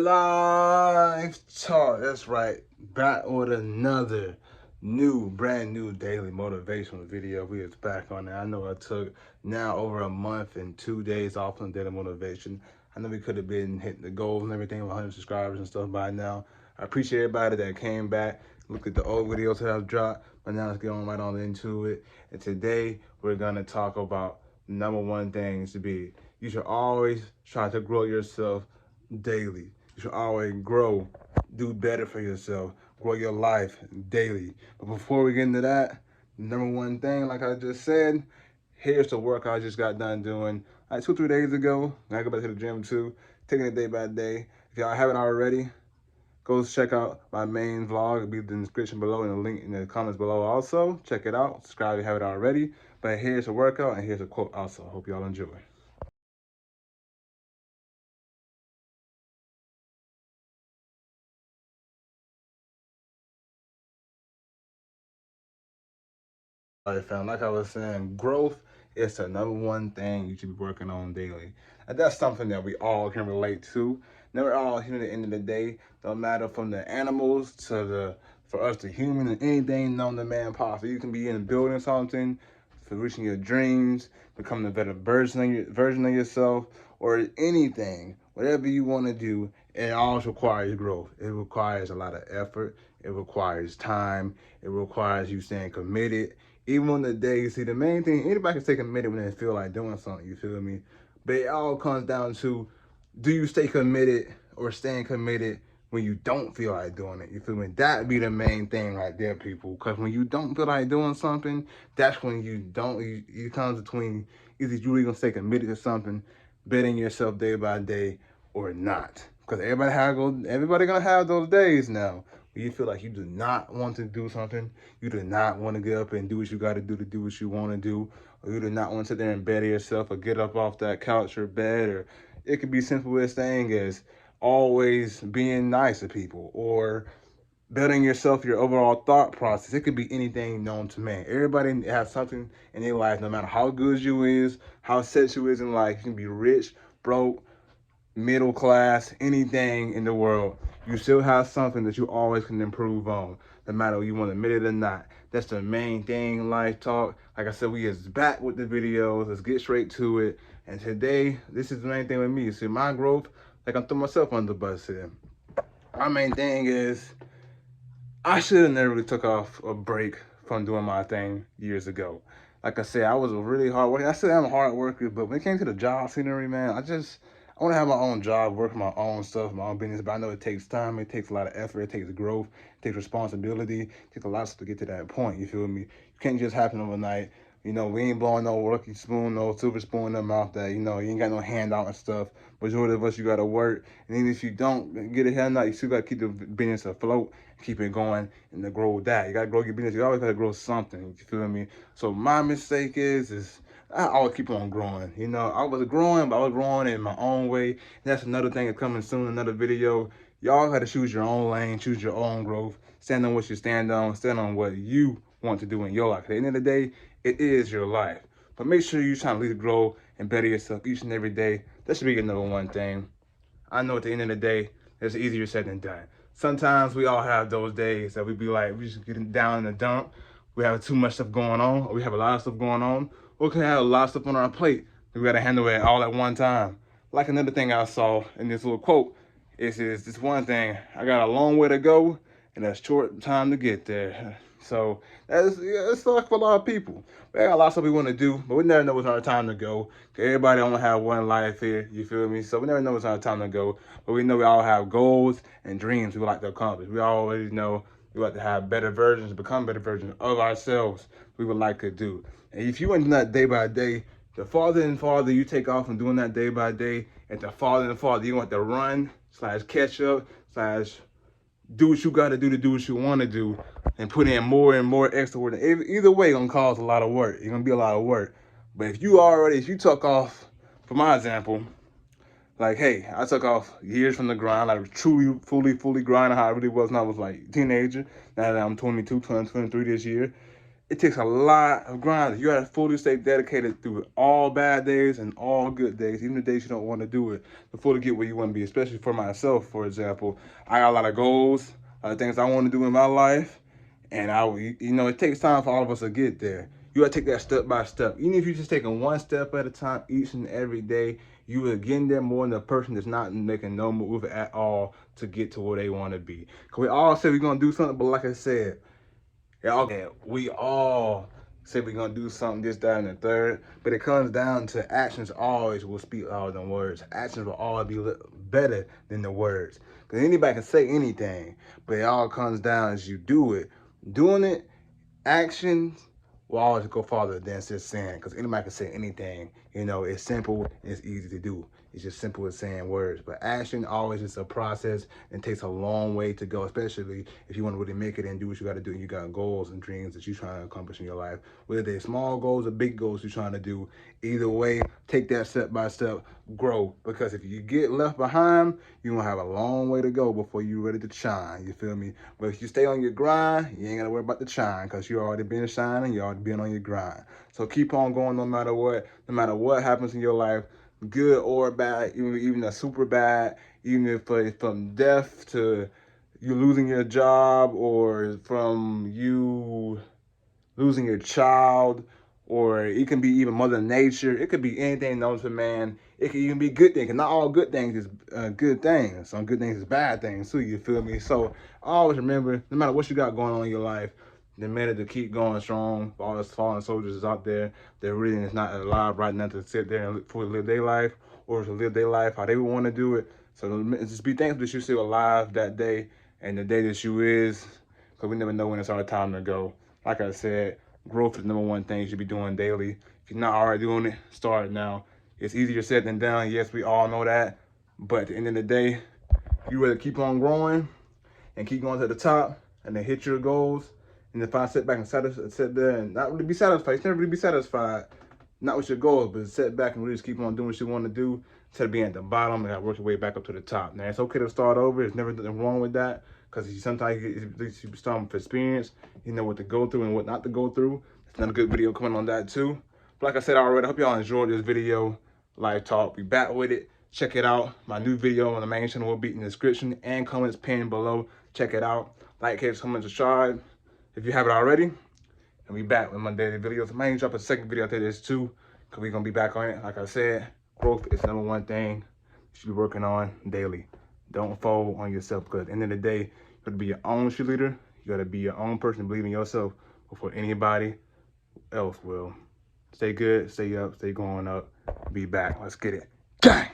Live talk, that's right. Back with another brand new daily motivational video. We is back on it. I know I took now over a month and 2 days off on daily motivation. I know we could have been hitting the goals and everything with 100 subscribers and stuff by now. I appreciate everybody that came back, looked at the old videos that I've dropped, but now let's get on right on into it. And today we're gonna talk about the number one thing is to be, you should always try to grow yourself daily. You should always grow, do better for yourself, grow your life daily. But before we get into that, number one thing, like I just said, here's the work I just got done doing like 2-3 days ago. I go back to the gym too, taking it day by day. If y'all haven't already, go check out my main vlog. It'll be in the description below and the link in the comments below also. Check it out. Subscribe if you haven't already. But here's a workout and here's a quote also. Hope y'all enjoy. All right, fam, like I was saying, growth is the number one thing you should be working on daily. And that's something that we all can relate to. Never all human at the end of the day, no matter from the animals to for us, the human, and anything known to man possible. You can be in building something, for reaching your dreams, becoming a better version of yourself, or anything, whatever you want to do, it always requires growth. It requires a lot of effort. It requires time. It requires you staying committed. Even on the day, see, the main thing, anybody can stay committed when they feel like doing something, you feel me? But it all comes down to, do you stay committed or staying committed when you don't feel like doing it? You feel me? That be the main thing right there, people. Because when you don't feel like doing something, that's when it comes between either you really gonna stay committed to something, betting yourself day by day, or not. Because everybody gonna have those days now where you feel like you do not want to do something, you do not want to get up and do what you got to do what you want to do, or you do not want to sit there and better yourself or get up off that couch or bed, or it could be simple as thing as always being nice to people or building yourself, your overall thought process. It could be anything known to man. Everybody has something in their life, no matter how good you is, how set you is in life. You can be rich, broke, middle class, anything in the world. You still have something that you always can improve on, no matter you want to admit it or not. That's the main thing, life talk. Like I said, we is back with the videos. Let's get straight to it. And today, this is the main thing with me. See, my growth, like I'm throwing myself under the bus here. My main thing is, I should have never really took off a break from doing my thing years ago. Like I said, I was a really hard worker. I still am a hard worker, but when it came to the job scenery, man, I want to have my own job, work my own stuff, my own business. But I know it takes time, it takes a lot of effort, it takes growth, it takes responsibility, it takes a lot of stuff to get to that point. You feel me? You can't just happen overnight. You know, we ain't blowing no lucky spoon, no silver spoon in the mouth that, you ain't got no handout and stuff. Majority of us, you got to work. And even if you don't get a handout, you still got to keep the business afloat, keep it going, and to grow that. You got to grow your business. You always got to grow something. You feel me? So my mistake is I always keep on growing. I was growing, but I was growing in my own way. And that's another thing that's coming soon, another video. Y'all got to choose your own lane, choose your own growth, stand on what you stand on what you want to do in your life. At the end of the day, it is your life. But make sure you're trying to lead, grow, and better yourself each and every day. That should be your number one thing. I know at the end of the day, it's easier said than done. Sometimes we all have those days that we be like, we just getting down in the dump. We have too much stuff going on, or we have a lot of stuff going on, or we can have a lot of stuff on our plate. We got to handle it all at one time. Like another thing I saw in this little quote is this one thing: I got a long way to go and a short time to get there. So it's like for a lot of people. We got a lot of stuff we want to do, but we never know what's our time to go. 'Cause everybody only have one life here, you feel me? So we never know what's our time to go. But we know we all have goals and dreams we would like to accomplish. We always know we like to have better versions, become better versions of ourselves we would like to do. And if you ain't doing that day by day, the farther and farther you take off from doing that day by day, and the farther and farther you want to run, / catch up, / do what you got to do what you want to do, and put in more and more extra work. Either way, gonna cause a lot of work. It's gonna be a lot of work. But if you took off, for my example, like, hey, I took off years from the grind, like truly, fully grinding how I really was when I was like a teenager. Now that I'm 22, 23 this year, it takes a lot of grinding. You gotta fully stay dedicated through all bad days and all good days, even the days you don't want to do it, to fully get where you want to be. Especially for myself, for example, I got a lot of goals, a lot of things I want to do in my life, and it takes time for all of us to get there. You gotta take that step by step. Even if you're just taking one step at a time, each and every day, you are getting there more than the person that's not making no move at all to get to where they want to be. Cause we all say we're gonna do something, but like I said, yeah, okay. We all say we're gonna do something, this, that, and the third, but it comes down to actions always will speak louder than words. Actions will always be better than the words. Because anybody can say anything, but it all comes down as you do it. Doing it, actions will always go farther than just saying, because anybody can say anything. It's simple, it's easy to do. It's just simple as saying words. But action always is a process and takes a long way to go, especially if you want to really make it and do what you got to do. You got goals and dreams that you're trying to accomplish in your life. Whether they're small goals or big goals you're trying to do, either way, take that step by step, grow. Because if you get left behind, you're going to have a long way to go before you're ready to shine. You feel me? But if you stay on your grind, you ain't got to worry about the shine, because you already been shining, you already been on your grind. So keep on going no matter what happens in your life, good or bad, even a super bad, even if from death to you losing your job, or from you losing your child, or it can be even Mother Nature. It could be anything known to man. It can even be good things. And not all good things is good things. Some good things is bad things too, you feel me? So always remember, no matter what you got going on in your life, the matter to keep going strong. For all those fallen soldiers out there that really is not alive right now to sit there and fully live their life, or to live their life how they would want to do it. So just be thankful that you're still alive that day and the day that you is, because we never know when it's our time to go. Like I said, growth is the number one thing you should be doing daily. If you're not already doing it, start now. It's easier said than done. Yes, we all know that. But at the end of the day, you rather keep on growing and keep going to the top and then hit your goals. And if I sit back and sit there and not really be satisfied, you never really be satisfied, not with your goals, but sit back and really just keep on doing what you want to do instead of being at the bottom and work your way back up to the top. Now, it's okay to start over. There's never nothing wrong with that, because sometimes you start with experience. You know what to go through and what not to go through. It's another good video coming on that too. But like I said already, I hope y'all enjoyed this video. Live talk. We back with it. Check it out. My new video on the main channel will be in the description and comments pinned below. Check it out. Like, hit, comment, subscribe if you haven't already. And we back with my daily videos. I might drop a second video after this too, because we're going to be back on it. Like I said, growth is the number one thing you should be working on daily. Don't fold on yourself, because at the end of the day, you got to be your own cheerleader. You got to be your own person, believe in yourself before anybody else will. Stay good, stay up, stay going up. Be back. Let's get it. Gang!